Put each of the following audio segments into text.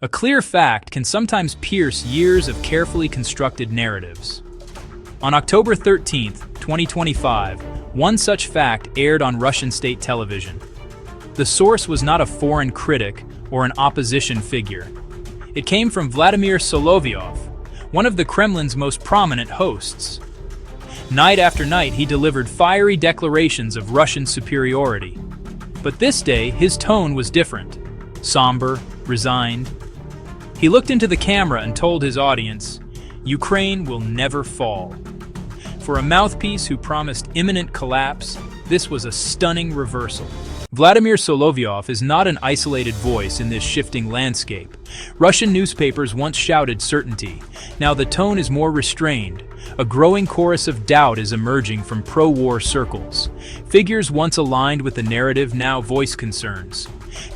A clear fact can sometimes pierce years of carefully constructed narratives. On October 13, 2025, one such fact aired on Russian state television. The source was not a foreign critic or an opposition figure. It came from Vladimir Solovyov, one of the Kremlin's most prominent hosts. Night after night, he delivered fiery declarations of Russian superiority. But this day, his tone was different. Somber, resigned. He looked into the camera and told his audience, "Ukraine will never fall." For a mouthpiece who promised imminent collapse, this was a stunning reversal. Vladimir Solovyov is not an isolated voice in this shifting landscape. Russian newspapers once shouted certainty. Now the tone is more restrained. A growing chorus of doubt is emerging from pro-war circles. Figures once aligned with the narrative now voice concerns.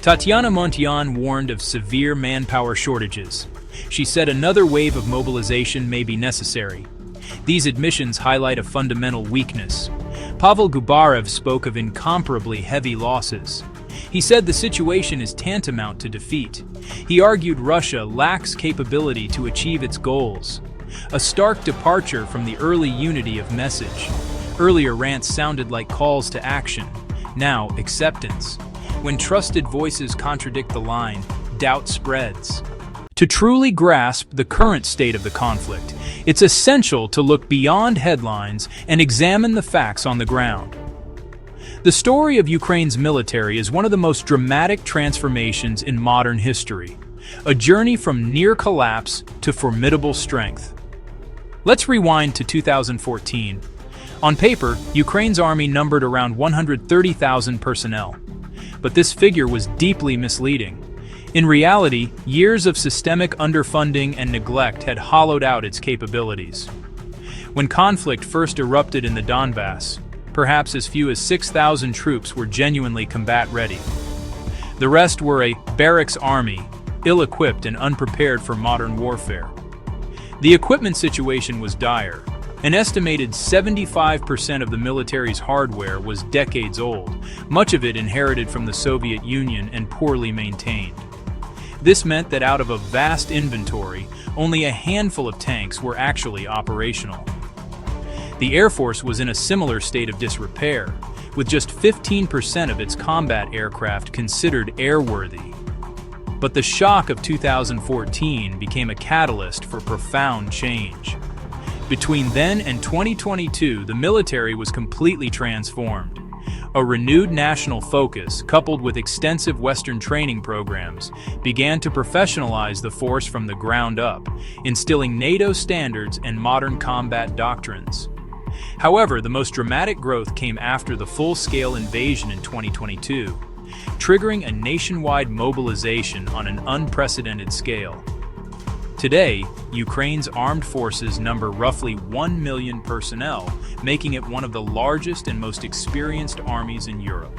Tatiana Montyan warned of severe manpower shortages. She said another wave of mobilization may be necessary. These admissions highlight a fundamental weakness. Pavel Gubarev spoke of incomparably heavy losses. He said the situation is tantamount to defeat. He argued Russia lacks capability to achieve its goals. A stark departure from the early unity of message. Earlier rants sounded like calls to action. Now, acceptance. When trusted voices contradict the line, doubt spreads. To truly grasp the current state of the conflict, it's essential to look beyond headlines and examine the facts on the ground. The story of Ukraine's military is one of the most dramatic transformations in modern history, a journey from near collapse to formidable strength. Let's rewind to 2014. On paper, Ukraine's army numbered around 130,000 personnel. But this figure was deeply misleading. In reality, years of systemic underfunding and neglect had hollowed out its capabilities. When conflict first erupted in the Donbass, perhaps as few as 6,000 troops were genuinely combat-ready. The rest were a barracks army, ill-equipped and unprepared for modern warfare. The equipment situation was dire. An estimated 75% of the military's hardware was decades old, much of it inherited from the Soviet Union and poorly maintained. This meant that out of a vast inventory, only a handful of tanks were actually operational. The Air Force was in a similar state of disrepair, with just 15% of its combat aircraft considered airworthy. But the shock of 2014 became a catalyst for profound change. Between then and 2022, the military was completely transformed. A renewed national focus, coupled with extensive Western training programs, began to professionalize the force from the ground up, instilling NATO standards and modern combat doctrines. However, the most dramatic growth came after the full-scale invasion in 2022, triggering a nationwide mobilization on an unprecedented scale. Today, Ukraine's armed forces number roughly 1 million personnel, making it one of the largest and most experienced armies in Europe.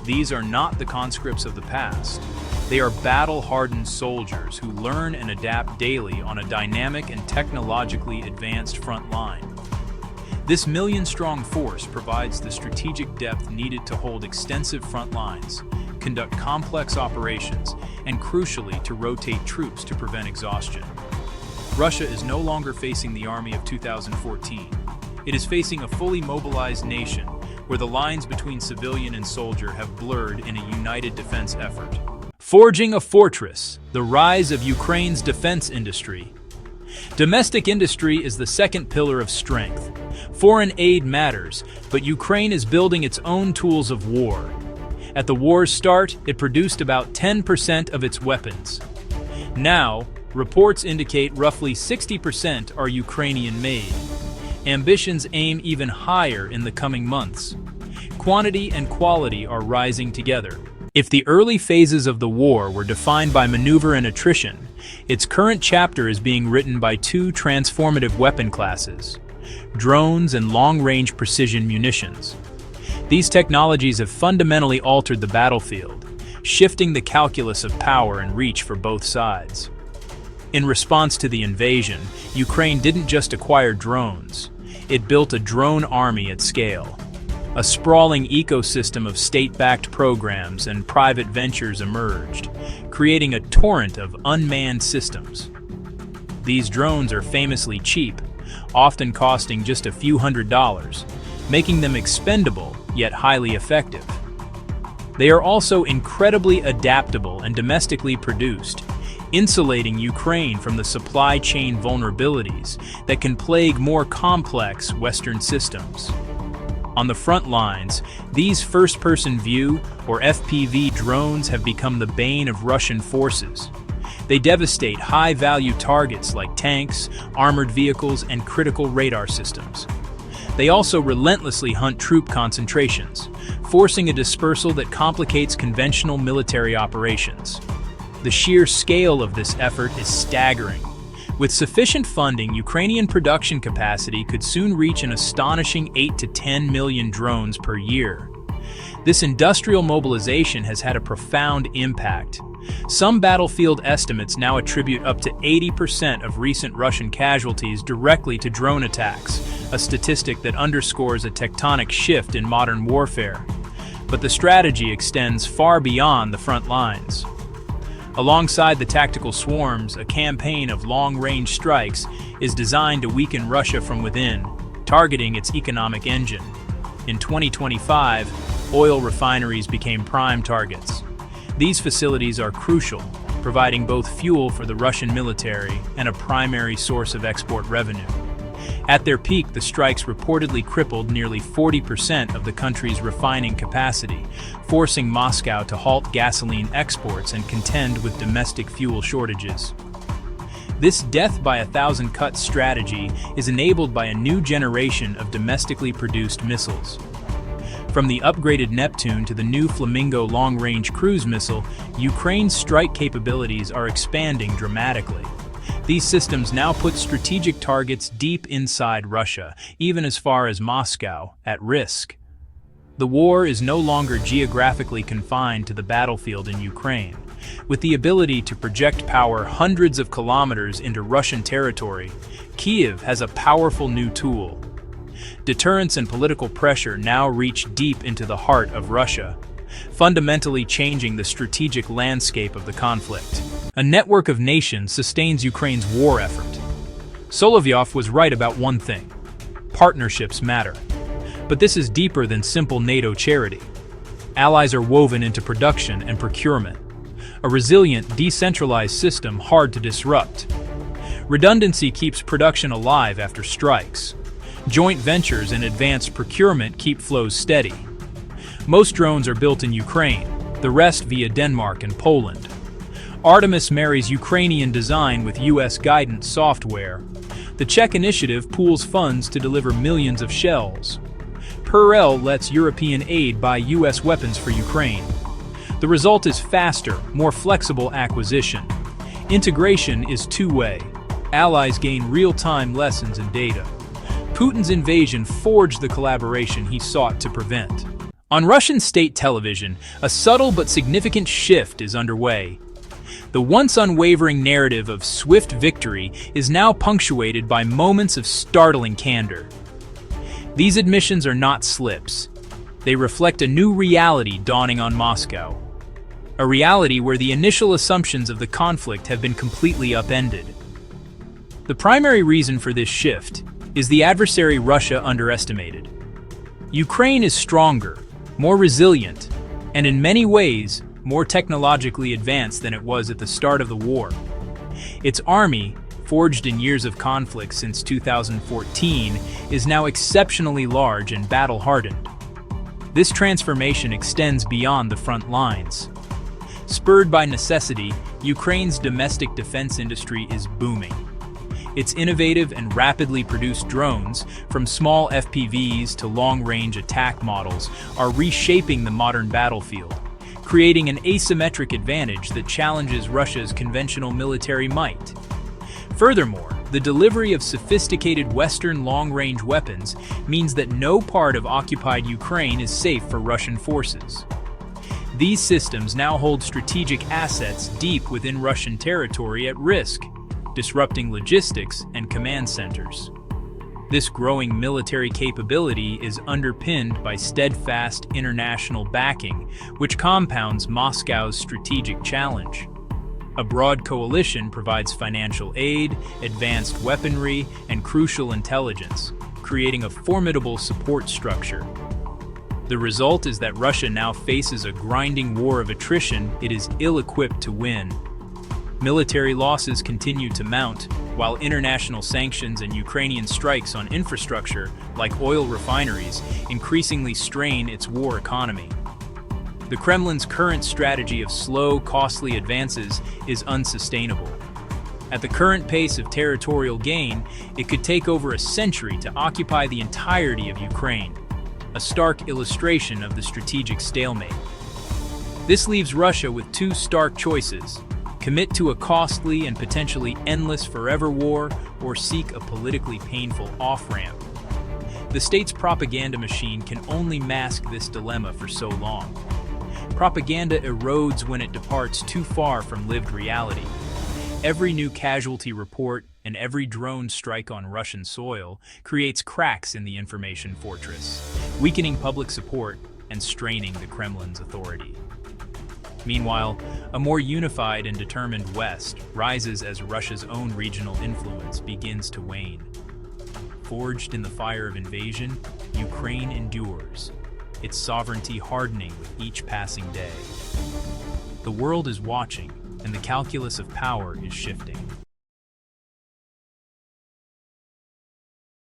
These are not the conscripts of the past. They are battle-hardened soldiers who learn and adapt daily on a dynamic and technologically advanced front line. This million-strong force provides the strategic depth needed to hold extensive front lines, conduct complex operations, and crucially to rotate troops to prevent exhaustion. Russia is no longer facing the army of 2014. It is facing a fully mobilized nation where the lines between civilian and soldier have blurred in a united defense effort. Forging a fortress, the rise of Ukraine's defense industry. Domestic industry is the second pillar of strength. Foreign aid matters, but Ukraine is building its own tools of war. At the war's start, it produced about 10% of its weapons. Now, reports indicate roughly 60% are Ukrainian-made. Ambitions aim even higher in the coming months. Quantity and quality are rising together. If the early phases of the war were defined by maneuver and attrition, its current chapter is being written by two transformative weapon classes: drones and long-range precision munitions. These technologies have fundamentally altered the battlefield, shifting the calculus of power and reach for both sides. In response to the invasion, Ukraine didn't just acquire drones. It built a drone army at scale. A sprawling ecosystem of state-backed programs and private ventures emerged, creating a torrent of unmanned systems. These drones are famously cheap, often costing just a few $100s, making them expendable yet highly effective. They are also incredibly adaptable and domestically produced, insulating Ukraine from the supply chain vulnerabilities that can plague more complex Western systems. On the front lines, these first-person view, or FPV drones have become the bane of Russian forces. They devastate high-value targets like tanks, armored vehicles, and critical radar systems. They also relentlessly hunt troop concentrations, forcing a dispersal that complicates conventional military operations. The sheer scale of this effort is staggering. With sufficient funding, Ukrainian production capacity could soon reach an astonishing 8 to 10 million drones per year. This industrial mobilization has had a profound impact. Some battlefield estimates now attribute up to 80% of recent Russian casualties directly to drone attacks, a statistic that underscores a tectonic shift in modern warfare. But the strategy extends far beyond the front lines. Alongside the tactical swarms, a campaign of long-range strikes is designed to weaken Russia from within, targeting its economic engine. In 2025, oil refineries became prime targets. These facilities are crucial, providing both fuel for the Russian military and a primary source of export revenue. At their peak, the strikes reportedly crippled nearly 40% of the country's refining capacity, forcing Moscow to halt gasoline exports and contend with domestic fuel shortages. This death by a thousand cuts strategy is enabled by a new generation of domestically produced missiles. From the upgraded Neptune to the new Flamingo long-range cruise missile, Ukraine's strike capabilities are expanding dramatically. These systems now put strategic targets deep inside Russia, even as far as Moscow, at risk. The war is no longer geographically confined to the battlefield in Ukraine. With the ability to project power hundreds of kilometers into Russian territory, Kyiv has a powerful new tool. Deterrence and political pressure now reach deep into the heart of Russia, fundamentally changing the strategic landscape of the conflict. A network of nations sustains Ukraine's war effort. Solovyov was right about one thing: partnerships matter. But this is deeper than simple NATO charity. Allies are woven into production and procurement, a resilient, decentralized system hard to disrupt. Redundancy keeps production alive after strikes. Joint ventures and advanced procurement keep flows steady. Most drones are built in Ukraine, the rest via Denmark and Poland. Artemis marries Ukrainian design with US guidance software. The Czech initiative pools funds to deliver millions of shells. Perel lets European aid buy US weapons for Ukraine. The result is faster, more flexible acquisition. Integration is two-way. Allies gain real-time lessons and data. Putin's invasion forged the collaboration he sought to prevent. On Russian state television, a subtle but significant shift is underway. The once unwavering narrative of swift victory is now punctuated by moments of startling candor. These admissions are not slips. They reflect a new reality dawning on Moscow. A reality where the initial assumptions of the conflict have been completely upended. The primary reason for this shift is the adversary Russia underestimated. Ukraine is stronger, more resilient, and in many ways, more technologically advanced than it was at the start of the war. Its army, forged in years of conflict since 2014, is now exceptionally large and battle-hardened. This transformation extends beyond the front lines. Spurred by necessity, Ukraine's domestic defense industry is booming. Its innovative and rapidly produced drones, from small FPVs to long-range attack models, are reshaping the modern battlefield, creating an asymmetric advantage that challenges Russia's conventional military might. Furthermore, the delivery of sophisticated Western long-range weapons means that no part of occupied Ukraine is safe for Russian forces. These systems now hold strategic assets deep within Russian territory at risk, disrupting logistics and command centers. This growing military capability is underpinned by steadfast international backing, which compounds Moscow's strategic challenge. A broad coalition provides financial aid, advanced weaponry, and crucial intelligence, creating a formidable support structure. The result is that Russia now faces a grinding war of attrition it is ill-equipped to win. Military losses continue to mount, while international sanctions and Ukrainian strikes on infrastructure, like oil refineries, increasingly strain its war economy. The Kremlin's current strategy of slow, costly advances is unsustainable. At the current pace of territorial gain, it could take over a century to occupy the entirety of Ukraine, a stark illustration of the strategic stalemate. This leaves Russia with two stark choices: commit to a costly and potentially endless forever war, or seek a politically painful off-ramp. The state's propaganda machine can only mask this dilemma for so long. Propaganda erodes when it departs too far from lived reality. Every new casualty report and every drone strike on Russian soil creates cracks in the information fortress, weakening public support and straining the Kremlin's authority. Meanwhile, a more unified and determined West rises as Russia's own regional influence begins to wane. Forged in the fire of invasion, Ukraine endures, its sovereignty hardening with each passing day. The world is watching, and the calculus of power is shifting.